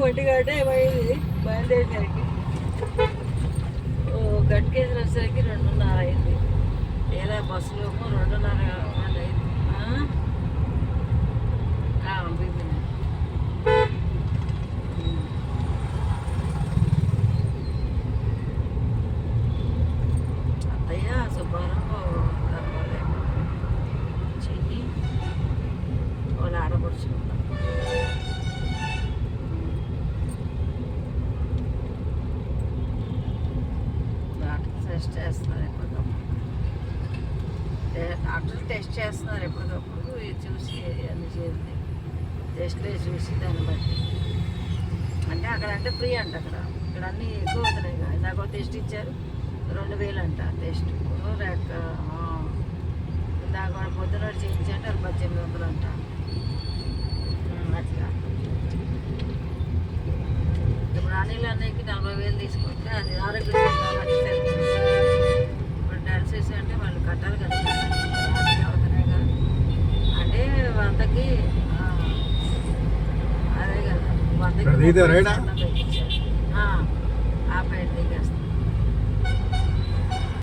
1 గంట ఏమైంది బయలుదేరేసరికి. గంటకేసి వచ్చేసరికి 2:30 అయింది. లేదా బస్సులో 2:30 అయింది. అత్తయ్య సుబ్బారావు చెయ్యి వాళ్ళ ఆడపడుచు టెస్ట్ చేస్తున్నారు ఎప్పటికప్పుడు. డాక్టర్లు టెస్ట్ చేస్తున్నారు ఎప్పటికప్పుడు చూసి అన్ని చేసి టెస్ట్లే చూసి దాన్ని బట్టి. అంటే అక్కడ అంటే ఫ్రీ అంట, ఇక్కడ అన్నీ ఎక్కువ అవుతున్నాయి కదా. ఇందాక టెస్ట్ ఇచ్చారు 2,000 అంట టెస్ట్. ఇందాక పొద్దున చేయించంటే అది 1800 అంట. అట్లా ఇప్పుడు అనిల్ అన్నయ్యకి 40,000 తీసుకుంటే అది ఆరోగ్యశ్రీ కాబట్టి సరిపోతుంది. ఇప్పుడు డయాలసిస్ అంటే వాళ్ళు కట్టాలి కదా, అవుతున్నాయి కదా. అంటే 100కి అదే కదా, 100కి